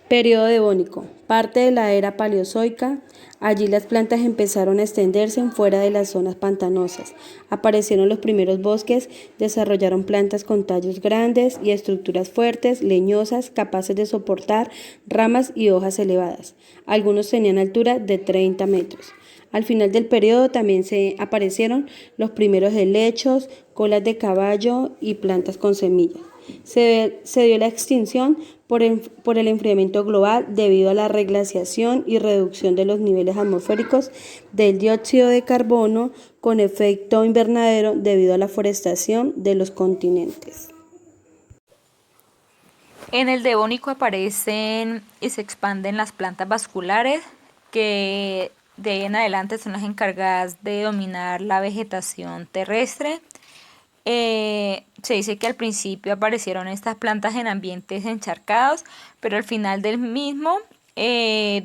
Periodo devónico, parte de la era paleozoica. Allí las plantas empezaron a extenderse fuera de las zonas pantanosas. Aparecieron los primeros bosques, desarrollaron plantas con tallos grandes y estructuras fuertes, leñosas, capaces de soportar ramas y hojas elevadas. Algunos tenían altura de 30 metros. Al final del periodo también se aparecieron los primeros helechos, colas de caballo y plantas con semillas. Se dio la extinción por el enfriamiento global debido a la reglaciación y reducción de los niveles atmosféricos del dióxido de carbono con efecto invernadero debido a la forestación de los continentes. En el Devónico aparecen y se expanden las plantas vasculares, que de ahí en adelante son las encargadas de dominar la vegetación terrestre. Se dice que al principio aparecieron estas plantas en ambientes encharcados, pero al final del mismo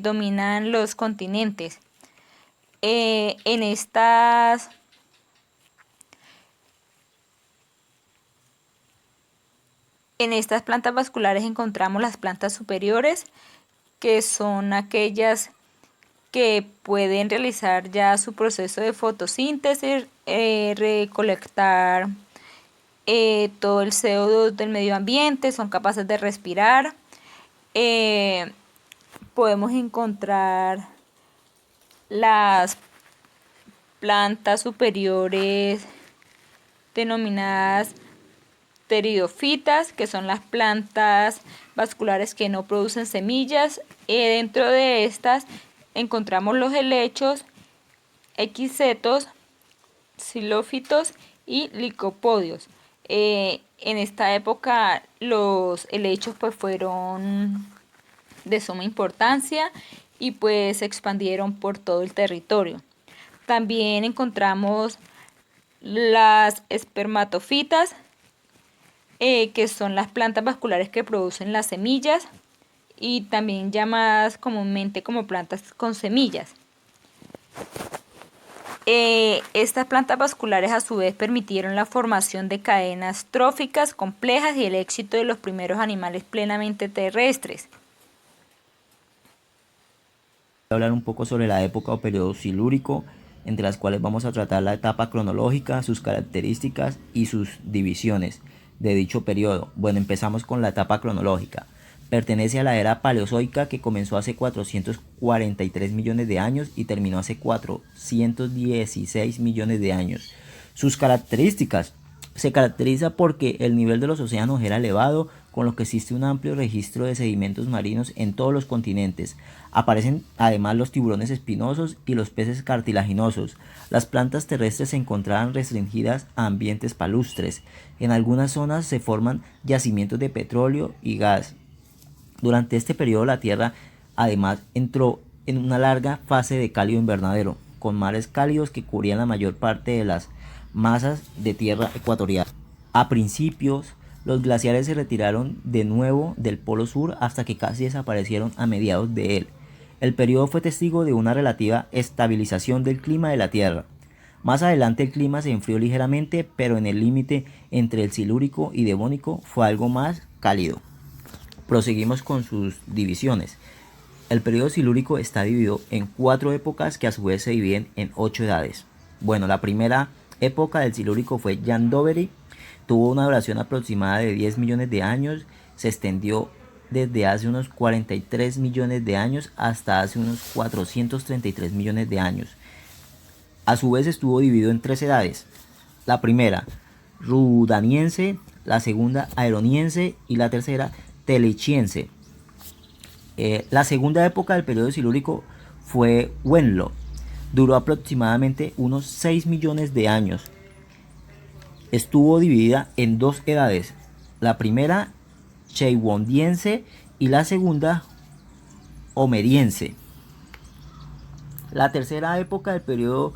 dominan los continentes. En estas plantas vasculares encontramos las plantas superiores, que son aquellas que pueden realizar ya su proceso de fotosíntesis, recolectar todo el CO2 del medio ambiente, son capaces de respirar. Podemos encontrar las plantas superiores denominadas pteridofitas, que son las plantas vasculares que no producen semillas. Dentro de estas encontramos los helechos, equisetos, xilófitos y licopodios. En esta época los helechos pues fueron de suma importancia y pues se expandieron por todo el territorio. También encontramos las espermatofitas, que son las plantas vasculares que producen las semillas y también llamadas comúnmente como plantas con semillas. Estas plantas vasculares a su vez permitieron la formación de cadenas tróficas complejas y el éxito de los primeros animales plenamente terrestres. Voy a hablar un poco sobre la época o periodo silúrico, entre las cuales vamos a tratar la etapa cronológica, sus características y sus divisiones de dicho periodo. Bueno, empezamos con la etapa cronológica. Pertenece a la era paleozoica, que comenzó hace 443 millones de años y terminó hace 416 millones de años. Sus características: se caracteriza porque el nivel de los océanos era elevado, con lo que existe un amplio registro de sedimentos marinos en todos los continentes. Aparecen además los tiburones espinosos y los peces cartilaginosos. Las plantas terrestres se encontraban restringidas a ambientes palustres. En algunas zonas se forman yacimientos de petróleo y gas. Durante este periodo la Tierra además entró en una larga fase de cálido invernadero, con mares cálidos que cubrían la mayor parte de las masas de tierra ecuatorial. A principios, los glaciares se retiraron de nuevo del polo sur hasta que casi desaparecieron a mediados de él. El periodo fue testigo de una relativa estabilización del clima de la Tierra. Más adelante el clima se enfrió ligeramente, pero en el límite entre el silúrico y devónico fue algo más cálido. Proseguimos con sus divisiones. El periodo silúrico está dividido en 4 épocas, que a su vez se dividen en 8 edades. Bueno, la primera época del silúrico fue Llandovery, tuvo una duración aproximada de 10 millones de años, se extendió desde hace unos 43 millones de años hasta hace unos 433 millones de años. A su vez estuvo dividido en 3 edades: la primera, rudaniense; la segunda, aeroniense; y la tercera, telichiense. La segunda época del periodo silúrico fue Wenlo, duró aproximadamente unos 6 millones de años. Estuvo dividida en 2 edades: la primera, cheiwondiense; y la segunda, homeriense. La tercera época del periodo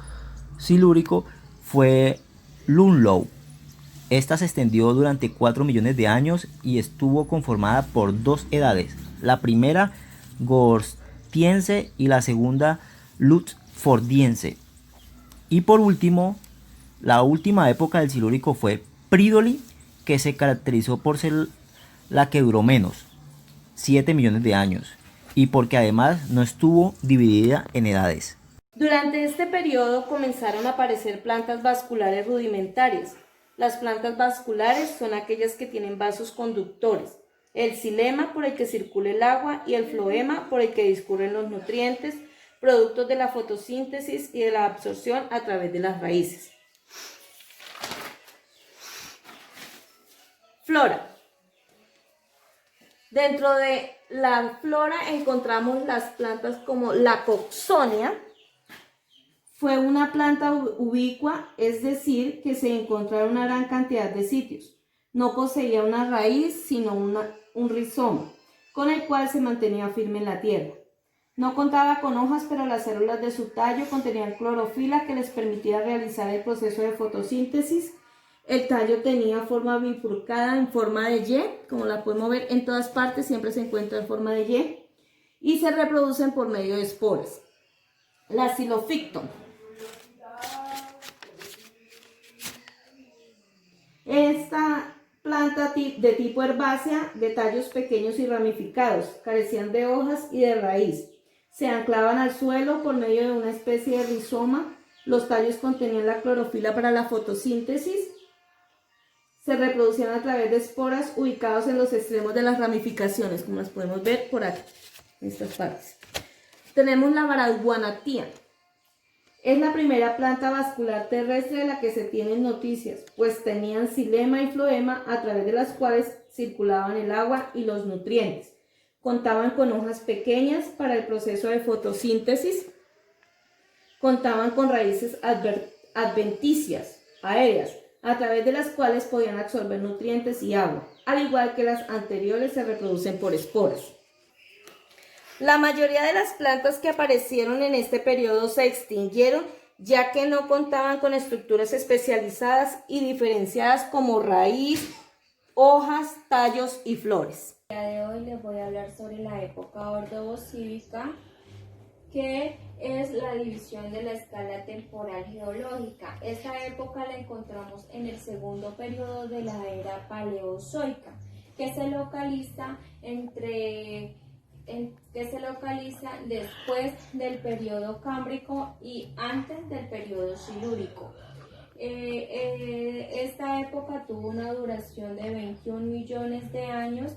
silúrico fue Lunlou. Esta se extendió durante 4 millones de años y estuvo conformada por 2 edades: la primera, gorstiense; y la segunda, lutfordiense. Y por último, la última época del silúrico fue Prídoli, que se caracterizó por ser la que duró menos, 7 millones de años. y porque además no estuvo dividida en edades. Durante este periodo comenzaron a aparecer plantas vasculares rudimentarias. Las plantas vasculares son aquellas que tienen vasos conductores, el xilema por el que circula el agua y el floema por el que discurren los nutrientes, productos de la fotosíntesis y de la absorción a través de las raíces. Flora. Dentro de la flora encontramos las plantas como la coxonia. Fue una planta ubicua, es decir, que se encontraba en una gran cantidad de sitios. No poseía una raíz, sino un rizoma, con el cual se mantenía firme en la tierra. No contaba con hojas, pero las células de su tallo contenían clorofila que les permitía realizar el proceso de fotosíntesis. El tallo tenía forma bifurcada en forma de Y, como la podemos ver en todas partes, siempre se encuentra en forma de y se reproducen por medio de esporas. La Xilophycton. Esta planta de tipo herbácea, de tallos pequeños y ramificados, carecían de hojas y de raíz. Se anclaban al suelo por medio de una especie de rizoma. Los tallos contenían la clorofila para la fotosíntesis. Se reproducían a través de esporas ubicados en los extremos de las ramificaciones, como las podemos ver por aquí, en estas partes. Tenemos la Baraguanatía. Es la primera planta vascular terrestre de la que se tienen noticias, pues tenían xilema y floema a través de las cuales circulaban el agua y los nutrientes. Contaban con hojas pequeñas para el proceso de fotosíntesis. Contaban con raíces adventicias, aéreas, a través de las cuales podían absorber nutrientes y agua. Al igual que las anteriores, se reproducen por esporas. La mayoría de las plantas que aparecieron en este periodo se extinguieron, ya que no contaban con estructuras especializadas y diferenciadas como raíz, hojas, tallos y flores. El día de hoy les voy a hablar sobre la época ordovocívica, que es la división de la escala temporal geológica. Esta época la encontramos en el segundo periodo de la era paleozoica, que se localiza después del periodo cámbrico y antes del periodo silúrico. Esta época tuvo una duración de 21 millones de años,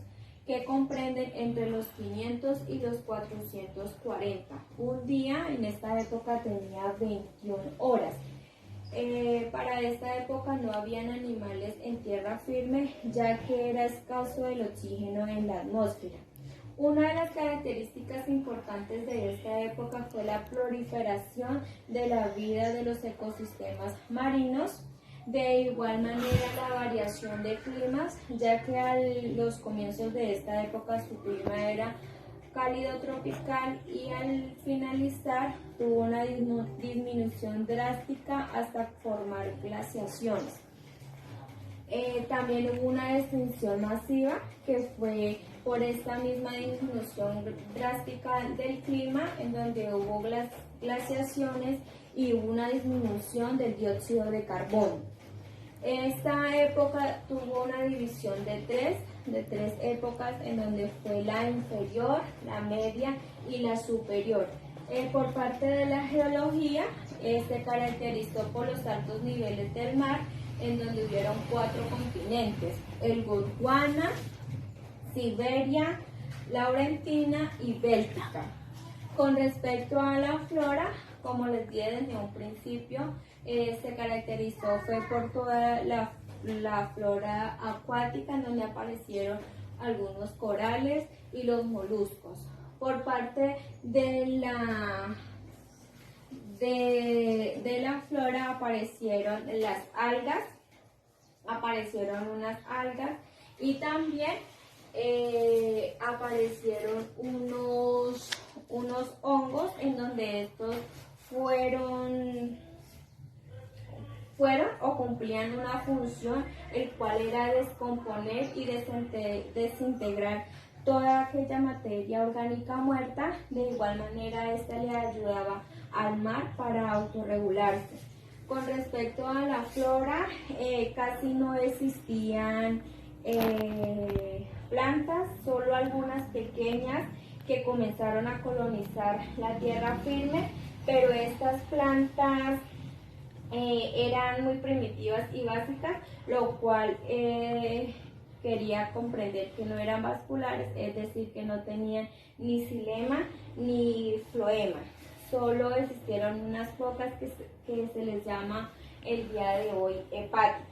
que comprenden entre los 500 y los 440. Un día en esta época tenía 21 horas. Para esta época no habían animales en tierra firme, ya que era escaso el oxígeno en la atmósfera. Una de las características importantes de esta época fue la proliferación de la vida de los ecosistemas marinos. De igual manera, la variación de climas, ya que a los comienzos de esta época su clima era cálido tropical y al finalizar tuvo una disminución drástica hasta formar glaciaciones. También hubo una extinción masiva que fue por esta misma disminución drástica del clima, en donde hubo glaciaciones y hubo una disminución del dióxido de carbono. Esta época tuvo una división de tres épocas, en donde fue la inferior, la media y la superior. Por parte de la geología, se caracterizó por los altos niveles del mar, en donde hubieron 4 continentes: el Gondwana, Siberia, Laurentina y Béltica. Con respecto a la flora, como les dije desde un principio, se caracterizó fue por toda la flora acuática, en donde aparecieron algunos corales y los moluscos. Por parte de la flora aparecieron las algas, y también aparecieron unos hongos, en donde estos fueron o cumplían una función, el cual era descomponer y desintegrar toda aquella materia orgánica muerta. De igual manera, esta le ayudaba al mar para autorregularse. Con respecto a la flora, casi no existían plantas, solo algunas pequeñas que comenzaron a colonizar la tierra firme, pero estas plantas eran muy primitivas y básicas, lo cual quería comprender que no eran vasculares, es decir, que no tenían ni xilema ni floema. Solo existieron unas pocas que se les llama el día de hoy hepáticas.